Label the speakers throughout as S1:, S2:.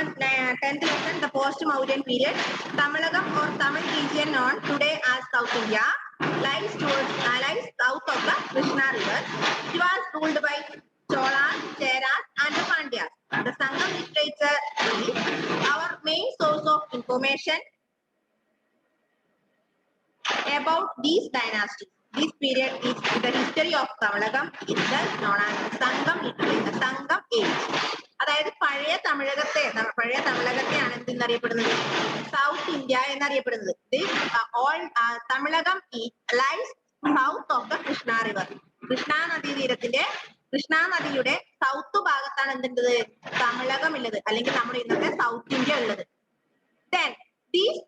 S1: 10th lesson, the post-Mauryan period. Tamilagam or Tamil region known today as South India lies south of the Krishna River. It was ruled by Cholas, Cheras and Pandyas. The Sangam literature is our main source of information about these dynasties. This period is the history of Tamilagam itself known as Sangam literature, Sangam age. അതായത് പഴയ തമിഴകത്തെയാണ് എന്തെന്നറിയപ്പെടുന്നത്, south India എന്നറിയപ്പെടുന്നത്. Tamilakam lies south of the Krishna river. Krishna നദിയുടെ south ഭാഗത്താണ് എന്തുള്ളത്, തമിഴകം ഉള്ളത്, അല്ലെങ്കിൽ നമ്മുടെ ഇന്നത്തെ സൗത്ത് ഇന്ത്യ ഉള്ളത്. Then these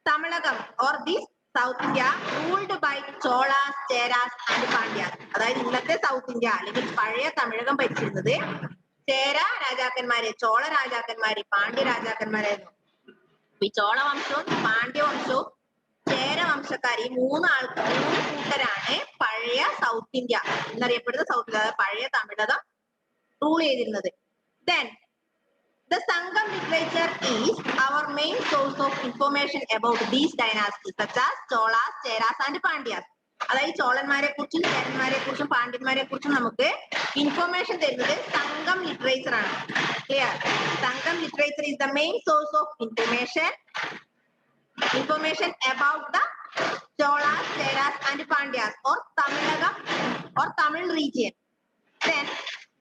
S1: Tamilagam or this South India ruled by Cholas, Cheras and Pandyas. അതായത് ഇന്നത്തെ സൗത്ത് ഇന്ത്യ അല്ലെങ്കിൽ പഴയ തമിഴകം ഭരിച്ചിരുന്നത് ചേര രാജാക്കന്മാര്, ചോള രാജാക്കന്മാര്, പാണ്ഡ്യ രാജാക്കന്മാരായിരുന്നു. ഈ ചോള വംശവും പാണ്ഡ്യ വംശവും ചേര വംശക്കാർ, ഈ മൂന്ന് കൂട്ടരാണ് പഴയ സൗത്ത് ഇന്ത്യ എന്നറിയപ്പെടുന്ന സൗത്ത് ഇന്ത്യ, പഴയ തമിഴകം റൂൾ ചെയ്തിരുന്നത്. Then the Sangam literature is our main source of information about these dynasties such as Cholas, Cheras and Pandyas. അതായത് ചോളന്മാരെ കുറിച്ചും ചേരന്മാരെ കുറിച്ചും പാണ്ഡ്യന്മാരെ കുറിച്ചും നമുക്ക് ഇൻഫോർമേഷൻ തരുന്നത് സംഘം ലിറ്ററേച്ചർ ആണ്. ക്ലിയർ? സംഘം literature is the main source of information about the Cholas, Cheras and Pandyas or Tamilagam or Tamil region. Then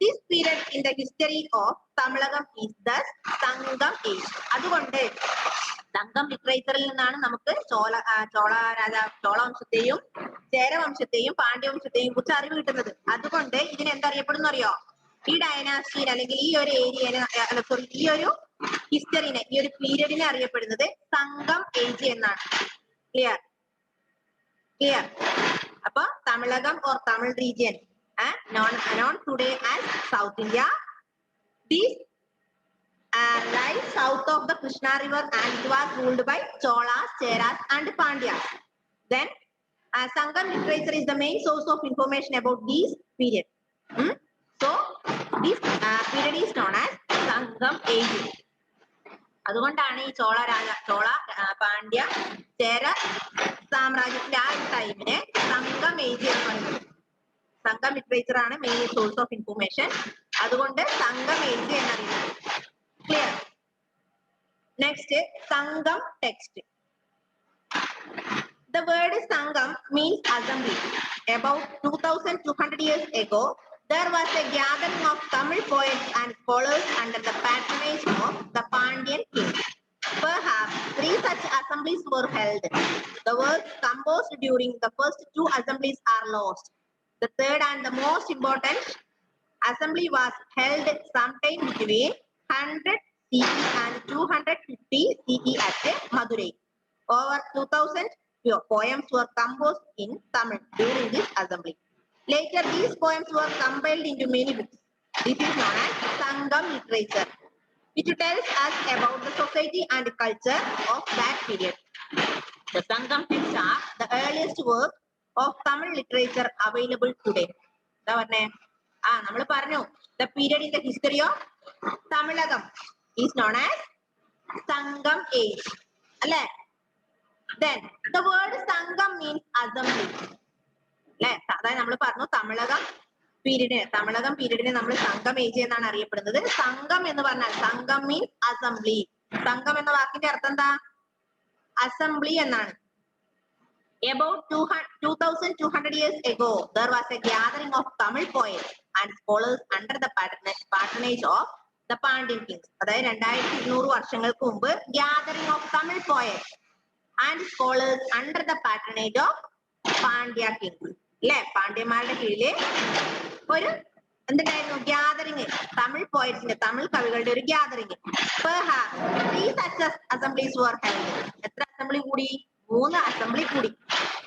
S1: this period in the history of Tamilagam is thus Sangam age. അതുകൊണ്ട് സംഘം ലിറ്ററേച്ചറിൽ നിന്നാണ് നമുക്ക് ചോള വംശത്തെയും ചേരവംശത്തെയും പാണ്ഡ്യവംശത്തെയും കുറിച്ച് അറിവ് കിട്ടുന്നത്. അതുകൊണ്ട് ഇതിന് എന്തറിയപ്പെടുന്നു അറിയോ? ഈ ഡൈനാസ്റ്റിയിൽ അല്ലെങ്കിൽ ഈ ഒരു ഏരിയനെ, ഈ ഒരു ഹിസ്റ്ററിനെ, ഈ ഒരു പീരീഡിനെ അറിയപ്പെടുന്നത് സംഘം ഏജ് എന്നാണ്. ക്ലിയർ? അപ്പൊ Tamilakam or Tamil region known today as South India. This lies south of the Krishna River and it was ruled by Cholas, Cheras and Pandyas. Then Sangam literature is the main source of information about this period. So this period is known as Sangam age. അതുകൊണ്ടാണ് ഈ ചോള പാണ്ഡ്യ ചേര സാമ്രാജ്യത്തിന്റെ ആ ടൈമിനെ സംഘം age എന്ന് പറയുന്നത്. സംഘം literature ആണ് main source of information. അതുകൊണ്ട് സംഘം ഏജ് എന്നറിയുന്നത്. ക്ലിയർ? നെക്സ്റ്റ്, സംഘം text. The word Sangam means assembly. About 2200 years ago, there was a gathering of Tamil poets and scholars under the patronage of the Pandyan king. Perhaps 3 such assemblies were held. The works composed during the first 2 assemblies are lost. The third and the most important assembly was held sometime between 100 CE and 250 CE at Madurai. Over 2000 poems were composed in Tamil during this assembly. Later, these poems were compiled into many books. This is known as Sangam literature, which tells us about the society and culture of that period. The Sangam texts are the earliest work of Tamil literature available today. എന്താ പറഞ്ഞേ? നമ്മൾ പറഞ്ഞു the period in the history of Tamilagam is known as Sangam age. അല്ലേ? Then the word Sangam means assembly. അല്ലെ? അതായത് നമ്മൾ പറഞ്ഞു തമിഴകം പീരീഡിനെ നമ്മൾ സംഘം ഏജ് എന്നാണ് അറിയപ്പെടുന്നത്. സംഘം എന്ന് പറഞ്ഞാൽ സംഘം മീൻസ് അസംബ്ലി. സംഘം എന്ന വാക്കിന്റെ അർത്ഥം എന്താ? അസംബ്ലി എന്നാണ്. About 2200 years ago, there was a gathering of Tamil poets and scholars under the patronage of the Pandyan kings. അതായത് 2200 വർഷങ്ങൾക്ക് മുമ്പ് gathering of Tamil poets and scholars under the patronage of Pandya kings. അല്ലെ? പാണ്ഡ്യന്മാരുടെ കീഴില് ഒരു എന്തുണ്ടായിരുന്നു? Gathering. Tamil പോയറ്റ്സിന്റെ, Tamil കവികളുടെ ഒരു gathering. Perhaps 3 such assemblies were held. എത്ര assembly കൂടി? 3 assembly കൂടി.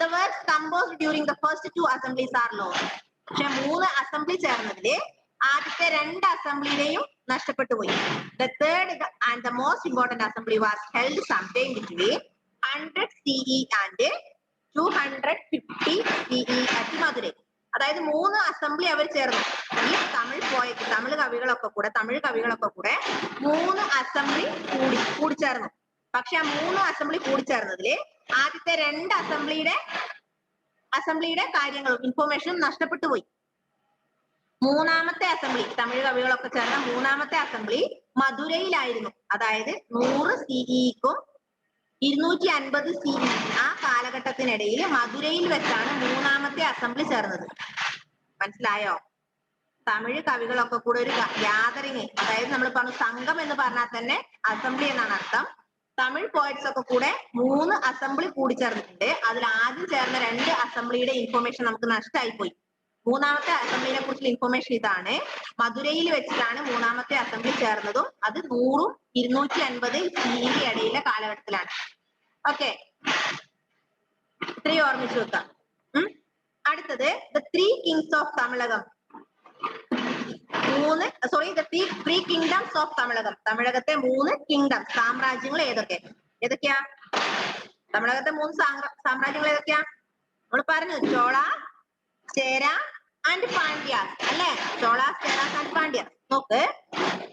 S1: The works composed during the first 2 assemblies are lost. പക്ഷെ 3 അസംബ്ലി ചേർന്നതില് ആദ്യത്തെ 2 അസംബ്ലിയിലെയും നഷ്ടപ്പെട്ടു പോയി. The third and the most important assembly was held sometime between 100 CE and 250 CE at Madurai. അതായത് 3 assembly അവർ ചേർന്നു. ഈ തമിഴ് കവികളൊക്കെ കൂടെ 3 അസംബ്ലി കൂടിച്ചേർന്നു. പക്ഷെ ആ 3 അസംബ്ലി കൂടിച്ചേർന്നതില് ആദ്യത്തെ 2 അസംബ്ലിയുടെ കാര്യങ്ങളും ഇൻഫോർമേഷനും നഷ്ടപ്പെട്ടു പോയി. മൂന്നാമത്തെ അസംബ്ലി, തമിഴ് കവികളൊക്കെ ചേർന്ന മൂന്നാമത്തെ അസംബ്ലി മധുരയിലായിരുന്നു. അതായത് 100 CE-ക്കും 250 CE ആ കാലഘട്ടത്തിനിടയിൽ മധുരയിൽ വെച്ചാണ് മൂന്നാമത്തെ അസംബ്ലി ചേർന്നത്. മനസ്സിലായോ? തമിഴ് കവികളൊക്കെ കൂടെ ഒരു ഗ്യാതറിങ്, അതായത് നമ്മൾ പറഞ്ഞു സംഘം എന്ന് പറഞ്ഞാൽ തന്നെ അസംബ്ലി എന്നാണ് അർത്ഥം. തമിഴ് പോയറ്റ്സ് ഒക്കെ കൂടെ 3 അസംബ്ലി കൂടി ചേർന്നിട്ടുണ്ട്. അതിൽ ആദ്യം ചേർന്ന 2 അസംബ്ലിയുടെ ഇൻഫോർമേഷൻ നമുക്ക് നഷ്ടമായി പോയി. മൂന്നാമത്തെ അസംബ്ലിനെ കുറിച്ചുള്ള ഇൻഫോർമേഷൻ ഇതാണ്. മധുരയിൽ വെച്ചിട്ടാണ് മൂന്നാമത്തെ അസംബ്ലി ചേർന്നതും അത് 100-ും 250 CE ഇടയിലെ കാലഘട്ടത്തിലാണ്. ഓക്കെ, ഇത്രയും ഓർമ്മിച്ചു വെക്കാം. അടുത്തത് the 3 kings of Tamilakam. the 3 kingdoms of Tamilakam. തമിഴകത്തെ 3 കിങ്ഡംസ്, സാമ്രാജ്യങ്ങൾ ഏതൊക്കെയാ? തമിഴകത്തെ 3 സാമ്രാജ്യങ്ങൾ ഏതൊക്കെയാ? നമ്മൾ പറഞ്ഞു, ചോള, ചേര ആൻഡ് പാണ്ഡ്യാസ് അല്ലെ? ചോളാസ്, ചേരാസ് ആൻഡ് പാണ്ഡ്യാസ്. നോക്ക്,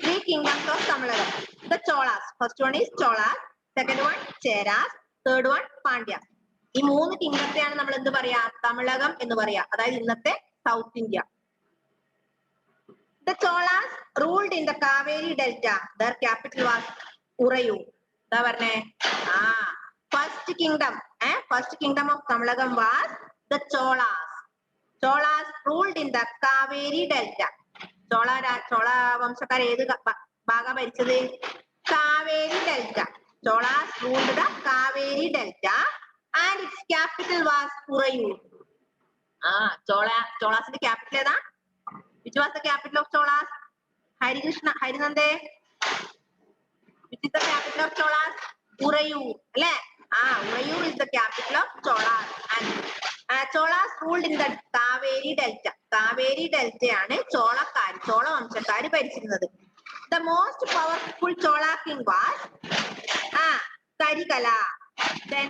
S1: 3 kingdoms of Tamilakam. The Cholas, first one is Cholas, second one Cheras, third one Pandyas. ഈ 3 കിങ്ഡത്തെയാണ് നമ്മൾ എന്ത് പറയാ? തമിഴകം എന്ന് പറയാ. അതായത് ഇന്നത്തെ south India. The Cholas ruled in the Kaveri Delta. Their capital was Urayur. എന്താ പറഞ്ഞേ? First kingdom of Tamilagam was the Cholas. Cholas ruled in the Kaveri Delta. Chola വംശക്കാർ ഏത് ഭാഗം ഭരിച്ചത്? Kaveri delta. Cholas ruled the Kaveri Delta and its capital was Urayur. ചോളാസിന്റെ capital ഏതാ? Which was the capital of Cholas? Harinande. Which is the capital of Cholas? Urayur. അല്ലേ? Urayur is the capital of Cholas. And Cholas ruled in the Kaveri Delta. Kaveri Delta ആണ് ചോള വംശക്കാർ ഭരിച്ചിരുന്നത്. The most powerful Chola king was Karikala. Then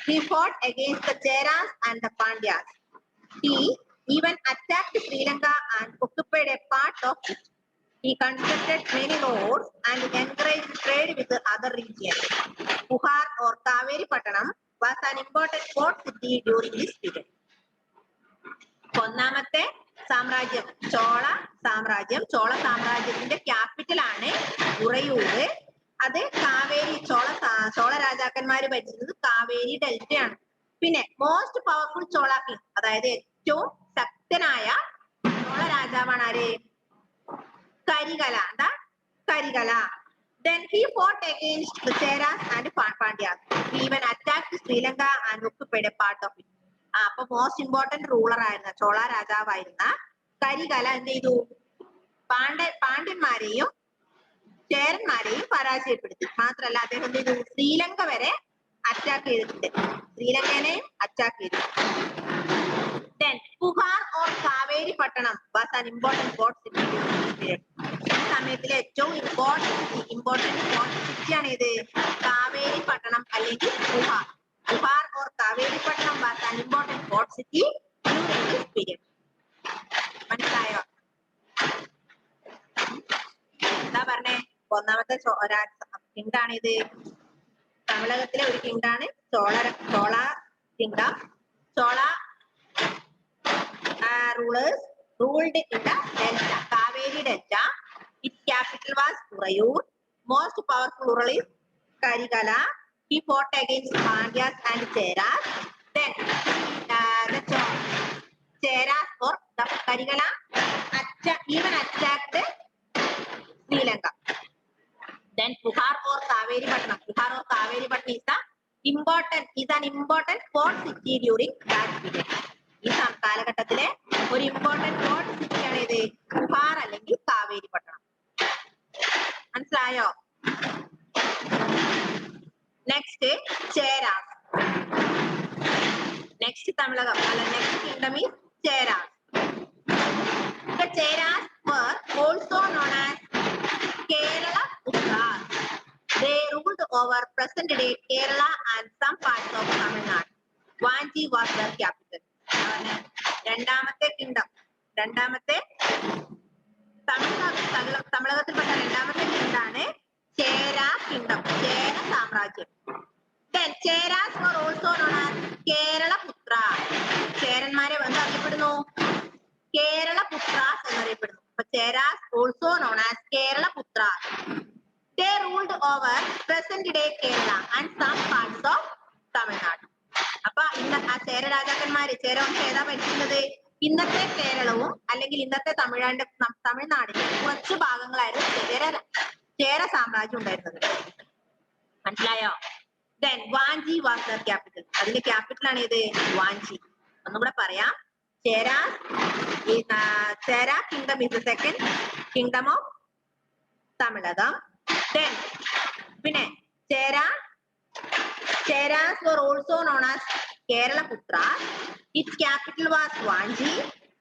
S1: he fought against the Cheras and the Pandyas. He even attacked Sri Lanka and occupied a part of it. He constructed many roads and encouraged trade with the other regions. Puhar or Kaveri Pattanam was an important port city during this period. ഒന്നാമത്തെ സാമ്രാജ്യം ചോള സാമ്രാജ്യത്തിന്റെ capital ആണ് ഉറയൂർ. അത് കാവേരി, ചോള രാജാക്കന്മാര് ഭരിച്ചിരുന്നത് കാവേരി ഡെൽറ്റയാണ്. പിന്നെ most powerful Chola king, അതായത് ഏറ്റവും ശക്തനായ ചോള രാജാവാണ് ആര്? കരികല. കരികല. Then he fought against the Cheras and Pandyas. He even attacked Sri Lanka and occupied a part of it. അപ്പൊ മോസ്റ്റ് ഇമ്പോർട്ടന്റ് റൂളർ ആയിരുന്ന ചോള രാജാവായിരുന്ന കരികല എന്ത് ചെയ്തു? പാണ്ഡ്യന്മാരെയും ചേരന്മാരെയും പരാജയപ്പെടുത്തി. മാത്രല്ല അദ്ദേഹം എന്ത് ചെയ്തു? ശ്രീലങ്ക വരെ അറ്റാക്ക് ചെയ്തിട്ടുണ്ട്. ശ്രീലങ്കനെയും അറ്റാക്ക് ചെയ്തു. Then Puhar or Kaveri Pattanam was an important port city during this period. ഈ സമയത്തിലെ ഏറ്റവും ഇമ്പോർട്ടന്റ് പോർട്ട് സിറ്റിയാണ് ഇത്? കാവേരി പട്ടണം അല്ലെങ്കിൽ Puhar. Puhar or Kaveri Pattanam was an important port city during this period. മനസ്സിലായോ? എന്താ പറഞ്ഞേ? ഒന്നാമത്തെ കിങ്ഡാണ് ഇത്. തമിഴകത്തിലെ ഒരു കിങ്ഡാണ് Chola kingdom. Chola rulers ruled in the delta, Kaveri Delta. Its capital was Urayur. Most powerful ruler is Karikala. He fought against Pandyas and Cheras. Then the Cheras or the Karikala even attacked Sri Lanka. Then Puhar or Kaveri Pattanam. Puhar or Kaveri Pattanam is an important port city during that period. ഈ കാലഘട്ടത്തിലെ ഒരു important port സിറ്റിയാണ് ഇത് പുഹാർ അല്ലെങ്കിൽ കാവേരി പട്ടണം. മനസ്സിലായോ? Next Cheras. Next Tamilakam അല്ല, next kingdom is Cheras. The Cheras were also known as Kerala Uttar. They ruled over present-day Kerala and some parts of Tamil Nadu. Vanchi was their capital. രണ്ടാമത്തെ കിങ്ഡം, രണ്ടാമത്തെ തമിഴകത്തിൽപ്പെട്ട രണ്ടാമത്തെ കിങ്ഡാണ് ചേര kingdom, ചേര സാമ്രാജ്യം. Then Cheras were also known as Keralaputra. ചേരന്മാരെ എന്ത് അറിയപ്പെടുന്നു? കേരളപുത്രാസ് എന്നറിയപ്പെടുന്നു. അപ്പൊ Cheras also known as Keralaputra. They ruled over present day Kerala and some parts of Tamil Nadu. അപ്പൊ ഇന്ന് ആ ചേര രാജാക്കന്മാര്, ചേര വംശം ഏതാ ഭരിക്കുന്നത്? ഇന്നത്തെ കേരളവും അല്ലെങ്കിൽ ഇന്നത്തെ തമിഴ്നാടിന്റെ കുറച്ച് ഭാഗങ്ങളായിരുന്നു ചേര സാമ്രാജ്യം ഉണ്ടായിരുന്നത്. മനസ്സിലായോ? Then Vanchi was the capital. അതിന്റെ ക്യാപിറ്റൽ ആണ് ഏത്? വാഞ്ചി. ഒന്നുകൂടെ പറയാം. Chera kingdom is the second kingdom of Tamilnadu. Then പിന്നെ Cheras were also known as Kerala-putras. Its capital was Vanchi.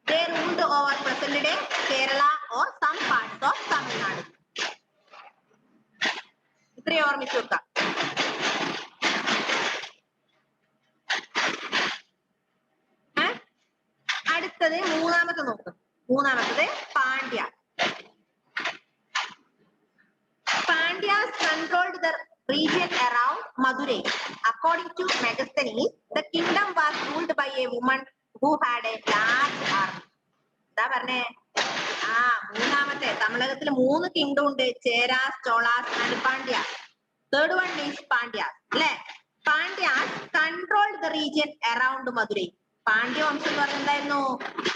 S1: They ruled over present day Kerala or some parts of Tamil Nadu. ഇത്രയും ഓർമ്മിച്ചു വെക്കാം. അടുത്തത് മൂന്നാമത്തെ നോക്കും. മൂന്നാമത്തത് Pandya. Pandyas controlled the region around Madurai. According to Megasthenes, the kingdom was ruled by a woman who had a large army. എന്താ പറഞ്ഞേ? മൂന്നാമത്തെ തമിഴകത്തിൽ 3 കിങ്ഡം ഉണ്ട്. Cheras, Cholas and Pandyas. Third one is Pandyas അല്ലെ? Pandyas controlled the region around Madurai. Pandya വംശം എന്ന് പറഞ്ഞാൽ എന്തായിരുന്നു?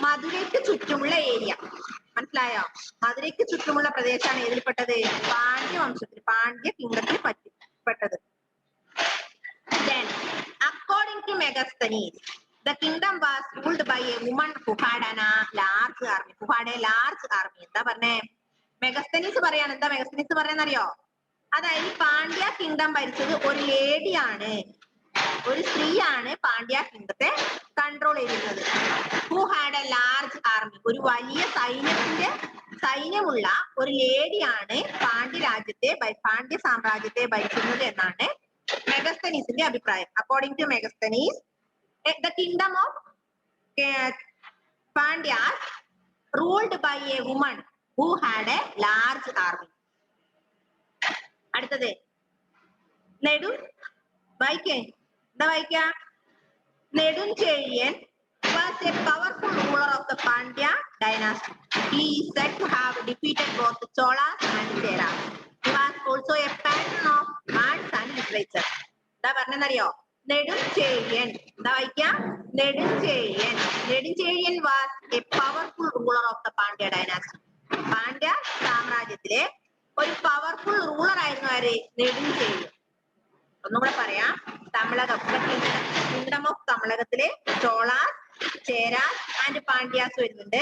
S1: മധുരയ്ക്ക് ചുറ്റുമുള്ള ഏരിയ. മനസ്സിലായോ? മധുരയ്ക്ക് ചുറ്റുമുള്ള പ്രദേശമാണ് ഏതിൽപ്പെട്ടത്? പാണ്ഡ്യ വംശത്തിൽ, പാണ്ഡ്യ കിങ്ഡത്തിൽ പെട്ടത്. Then, according to Megasthenes, the kingdom was ruled by a woman who had a large army. Who had a large army. എന്താ പറഞ്ഞേ? മെഗസ്തനീസ് പറയാണ്. എന്താ മെഗസ്തനീസ് പറയാന്നറിയോ? അതായത് പാണ്ഡ്യ കിങ്ഡം ഭരിച്ചത് ഒരു ലേഡിയാണ്, ഒരു സ്ത്രീയാണ് പാണ്ഡ്യ കിങ്ഡത്തെ കൺട്രോൾ ചെയ്തിരുന്നത്. Who had A large army. ഒരു വലിയ സൈന്യമുള്ള ഒരു ലേഡിയാണ് പാണ്ഡ്യ സാമ്രാജ്യത്തെ ഭരിക്കുന്നത് എന്നാണ് മെഗസ്തനീസിന്റെ അഭിപ്രായം. According to Megasthenes, the kingdom of Pandyas ruled by a woman who had a large army. അടുത്തത് Nedunchezhiyan was a powerful ruler of the Pandya dynasty. He is said to have defeated both the Cholas and Cheras. He was also a patron of arts and literature. എന്താ പറഞ്ഞറിയോ? നെടുഞ്ചെഴിയൻ. എന്താ വായിക്കാം? Nedunchezhiyan was a powerful ruler of the Pandya dynasty. Pandya സാമ്രാജ്യത്തിലെ ഒരു powerful ruler ആയിരുന്നു ആര്? നെടുഞ്ചെഴിയൻ. ഒന്നുകൂടെ പറയാം. Kingdom of തമിഴകത്തിലെ ചോളാസ്, ചേരാസ് ആൻഡ് പാണ്ഡ്യാസ് വരുന്നുണ്ട്.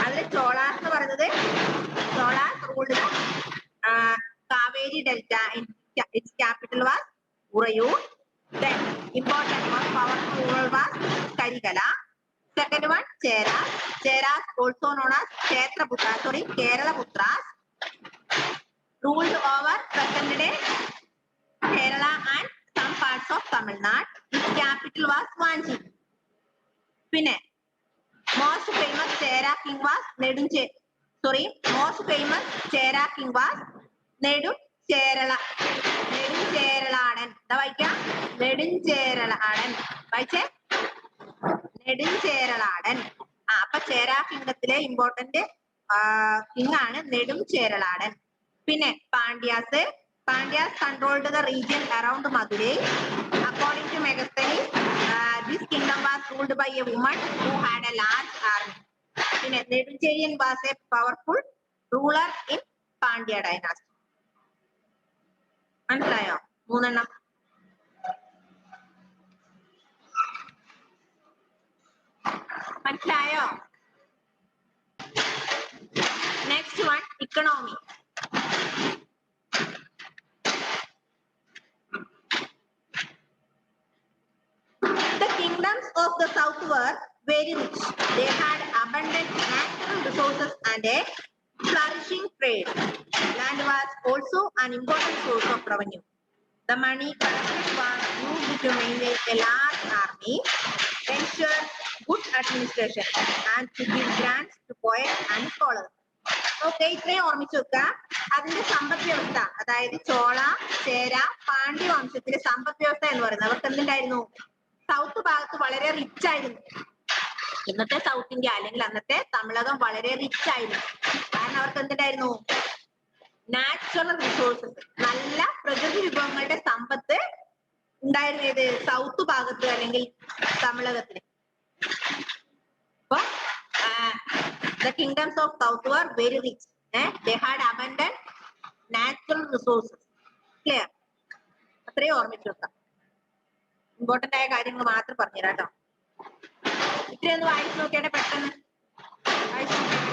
S1: അതിൽ ചോളാസ് എന്ന് പറയുന്നത്, Cholas ruled Kaveri delta. Its capital was Uraiyur. Then important was powerful ruler was Karigala. Second one Cheras. Cheras also known as Kerala-putras ruled over present day Kerala and some parts of Tamil Nadu. Its capital was Vanchi. പിന്നെ most famous Chera king was നെടുഞ്ചേരളാടൻ. എന്താ വായിക്കാം? നെടുഞ്ചേരളാടൻ. വായിച്ചേ? നെടുഞ്ചേരളാടൻ. അപ്പൊ ചേരാ കിങ്ഡത്തിലെ important king ആണ് നെടുഞ്ചേരളാടൻ. പിന്നെ Pandyas controlled the region around Madurai. According to Megasthenes, this kingdom was ruled by a woman who had a large army. പിന്നെ Nedunchezhiyan was a powerful ruler in Pandya dynasty. മനസ്സിലായോ? 3 എണ്ണം. മനസ്സിലായോ? Next one economy. The kingdoms of the south were very rich. They had abundant natural resources and a flourishing trade. Land was also an important source of revenue. The money collected was used to maintain a large army, ensure good administration and to give grants to poets and scholars. Okay, ഇത്രയും ഓർമ്മിച്ചു വെക്കുക. അതിന്റെ സമ്പദ് വ്യവസ്ഥ, അതായത് ചോള, ചേര, പാണ്ഡ്യ വംശത്തിലെ സമ്പദ് വ്യവസ്ഥ എന്ന് പറയുന്നത് അവർക്ക് എന്തുണ്ടായിരുന്നു? സൗത്ത് ഭാഗത്ത് വളരെ റിച്ച് ആയിരുന്നു. ഇന്നത്തെ സൗത്ത് ഇന്ത്യ അല്ലെങ്കിൽ അന്നത്തെ തമിഴകം വളരെ റിച്ച് ആയിരുന്നു. കാരണം അവർക്ക് എന്തുണ്ടായിരുന്നു? നാച്ചുറൽ റിസോഴ്സസ്, നല്ല പ്രകൃതി വിഭവങ്ങളുടെ സമ്പത്ത് ഉണ്ടായിരുന്നു. ഏത് സൗത്ത് ഭാഗത്ത് അല്ലെങ്കിൽ തമിഴകത്തിന്. അപ്പൊ the kingdoms of south were very rich. They had abundant natural resources. Clear? അത്രയും ഓർമ്മിച്ചു വെക്കാം. ഇമ്പോർട്ടന്റ് ആയ കാര്യങ്ങൾ മാത്രം പറഞ്ഞുതരാം കേട്ടോ. ഇത്രയൊന്ന് വായിച്ചു നോക്കിയാട്ടെ, പെട്ടെന്ന് വായിച്ചു നോക്കിയാട്ടെ.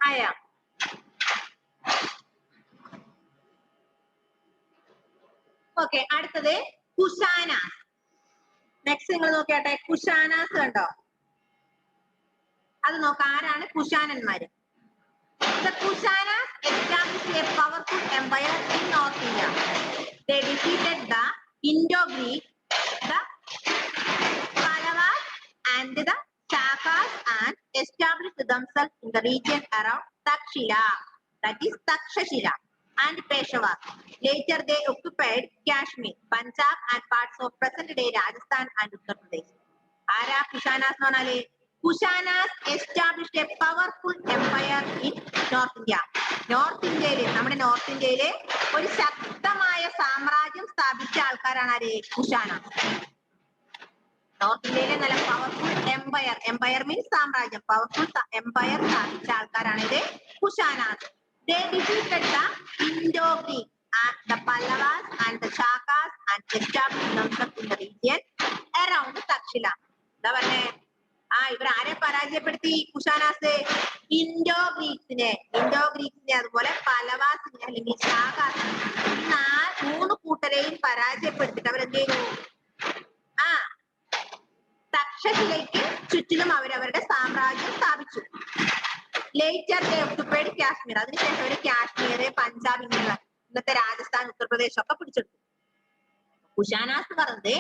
S1: ആയാ? ഓക്കെ, അടുത്തത് കുഷാനാസ്. നെക്സ്റ്റ് നിങ്ങൾ നോക്കിയാട്ടെ, കുഷാനാസ് കണ്ടോ? അത് നോക്കാം, ആരാണ് കുഷാനന്മാര്? The Kushanas established a powerful empire in North India. They defeated the Indo-Greek, the Pallavas and the Chakas and established themselves in the region around Takshila, that is Takshashila, and Peshawar. Later they occupied Kashmir, Punjab and parts of present-day Rajasthan and Uttar Pradesh. ആരാ കുഷാനാസ് എന്ന് പറഞ്ഞാല്? Kushanas established a powerful empire in north India. North ഇന്ത്യയില്, നമ്മുടെ north ഇന്ത്യയില് ഒരു ശക്തമായ സാമ്രാജ്യം സ്ഥാപിച്ച ആൾക്കാരാണ് ആര്? കുഷാനാസ്. നോർത്ത് ഇന്ത്യയിലെ നല്ല പവർഫുൾ എംപയർ, എംപയർ മീൻസ് സാമ്രാജ്യം, പവർഫുൾ എംപയർ സ്ഥാപിച്ച ആൾക്കാരാണ് ഇത് Kushanas. They defeated the Indo-Greek and the Pallavas and the Chakas and established themselves in the region around Takshila. എന്താ പറഞ്ഞേ? ഇവർ ആരെ പരാജയപ്പെടുത്തി? കുഷാനാസ് ഇൻഡോ ഗ്രീക്സിനെ, അതുപോലെ പലവാസിനെ അല്ലെങ്കിൽ ഷാകാസിനെ, ഈ 3 കൂട്ടരെയും പരാജയപ്പെടുത്തിട്ട് അവരെന്ത് ചെയ്തു? തക്ഷശിലയ്ക്ക് ചുറ്റിലും അവരവരുടെ സാമ്രാജ്യം സ്ഥാപിച്ചു. Later they occupied Kashmir. അതിനുശേഷം അവർ കാശ്മീർ, പഞ്ചാബ്, ഇങ്ങനെയുള്ള ഇന്നത്തെ രാജസ്ഥാൻ, ഉത്തർപ്രദേശ് ഒക്കെ പിടിച്ചെടുത്തു. കുഷാനാസ് പറഞ്ഞത്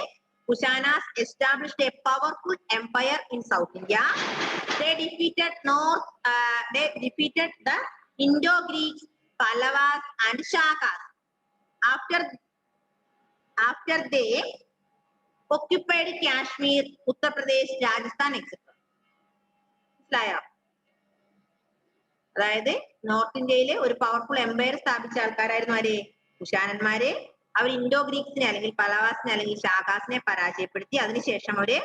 S1: Kushanas established a powerful empire in South India. They defeated the Indo-Greeks, Pallavas, and Shakas. After they occupied Kashmir, Uttar Pradesh, Rajasthan, etc. മനസ്സിലായോ? അതായത് നോർത്ത് ഇന്ത്യയിലെ ഒരു പവർഫുൾ എംപയർ സ്ഥാപിച്ച ആൾക്കാരായിരുന്നു ആര്? കുശാനന്മാര്. അവർ ഇൻഡോ ഗ്രീക്സിനെ അല്ലെങ്കിൽ പലവാസിനെ അല്ലെങ്കിൽ ഷാകാസിനെ പരാജയപ്പെടുത്തി. അതിനുശേഷം അവര്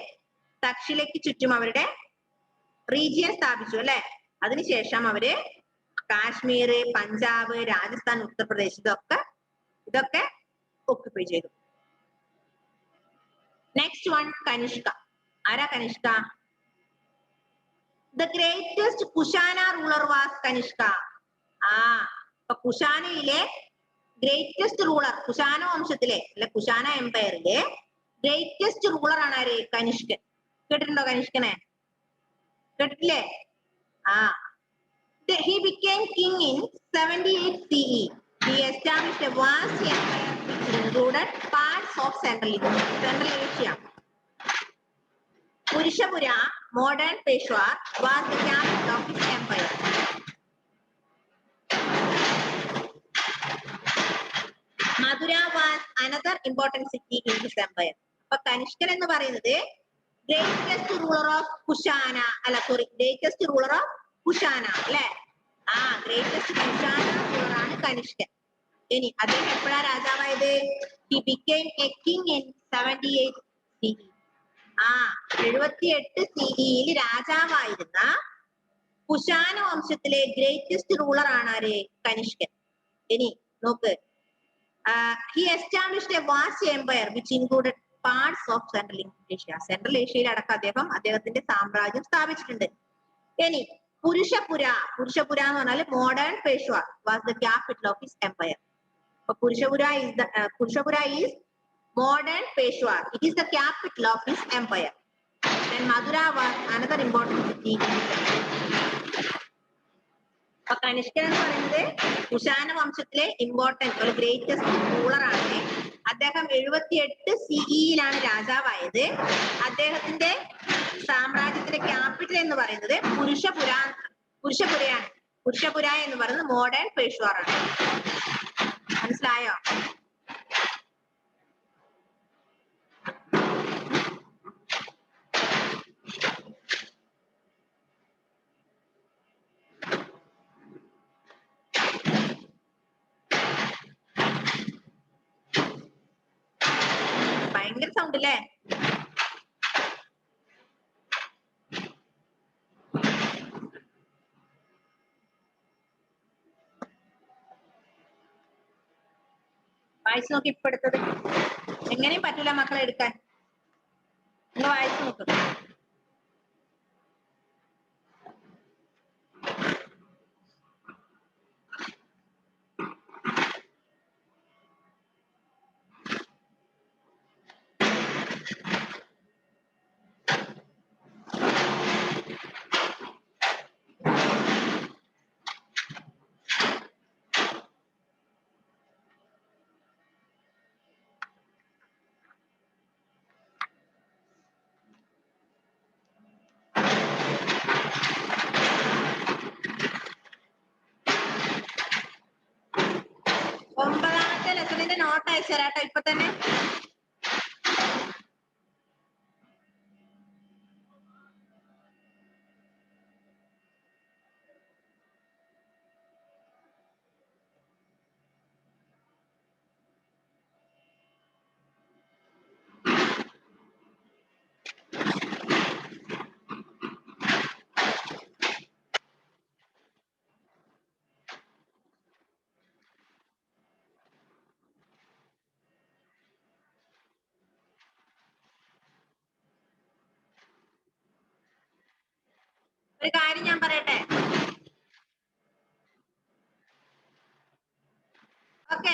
S1: തക്ഷിലയ്ക്ക് ചുറ്റും അവരുടെ റീജിയൻ സ്ഥാപിച്ചു അല്ലെ. അതിനുശേഷം അവര് കാശ്മീർ, പഞ്ചാബ്, രാജസ്ഥാൻ, ഉത്തർപ്രദേശ് ഇതൊക്കെ ഓക്യുപ്പൈ ചെയ്തു. Next one Kanishka. ആരാ Kanishka? The greatest Kushana ruler was Kanishka. അപ്പൊ കുഷാനയിലെ ഗ്രേറ്റസ്റ്റ് റൂളർ, കുഷാന വംശത്തിലെ അല്ലെ കുഷാന എംപയറിലെ ഗ്രേറ്റസ്റ്റ് റൂളർ ആണ് ആര്? കനിഷ്കൻ. കേട്ടിട്ടുണ്ടോ കനിഷ്കനെ? കേട്ടിട്ടില്ലേ? He became king in 78 CE. He established a vast empire which included parts of Central Asia. Purishapura, modern Peshawar, was the capital of his empire. Mathura was another important city in his empire. അപ്പൊ കനിഷ്കൻ എന്ന് പറയുന്നത് greatest ruler of Kushana greatest ruler of Kushana അല്ലെ. Greatest Kushana ruler ആണ് കനിഷ്കൻ. ഇനി അദ്ദേഹം എപ്പോഴാ രാജാവായത്? He became a king in 78 CE. 78 CE-യിൽ രാജാവായിരുന്ന കുഷാന വംശത്തിലെ ഗ്രേറ്റസ്റ്റ് റൂളർ ആണ് ആര്? കനിഷ്കൻ. ഇനി നോക്ക്, he established a vast empire which included parts of Central Asia. Central ഏഷ്യയിൽ അടക്കം അദ്ദേഹത്തിന്റെ സാമ്രാജ്യം സ്ഥാപിച്ചിട്ടുണ്ട്. ഇനി പുരുഷപുര എന്ന് പറഞ്ഞാൽ modern Peshawar was the capital of his empire. അപ്പൊ Purushapura is modern Peshawar. It is the capital of his empire. Then Mathura was another important city. അപ്പൊ കനിഷ്കൻ എന്ന് പറയുന്നത് കുഷാന വംശത്തിലെ ഇമ്പോർട്ടന്റ് ഒരു ഗ്രേറ്റസ്റ്റ് റൂളർ ആണ്. അദ്ദേഹം 78 CE-യിലാണ് രാജാവായത്. അദ്ദേഹത്തിന്റെ സാമ്രാജ്യത്തിന്റെ ക്യാപിറ്റൽ എന്ന് പറയുന്നത് പുരുഷപുരയാണ്. പുരുഷപുര എന്ന് പറയുന്നത് മോഡേൺ പേഷ്വാർ ആണ്. മനസ്സിലായോ? ഭയങ്കര സൗണ്ട് അല്ലേ? വായിച്ചു നോക്കി. ഇപ്പൊ എടുത്തത് എങ്ങനെയും പറ്റൂല മക്കളെ എടുക്കാൻ. നിങ്ങൾ വായിച്ചു നോക്ക്. ഒമ്പതാമത്തെ ലെസണിന്റെ നോട്ട് അയച്ചു തരാട്ടോ ഇപ്പൊ തന്നെ. ഒരു കാര്യം ഞാൻ പറയട്ടെ. ഓക്കെ,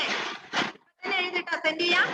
S1: എഴുതിട്ടോ, സെൻഡ് ചെയ്യാം.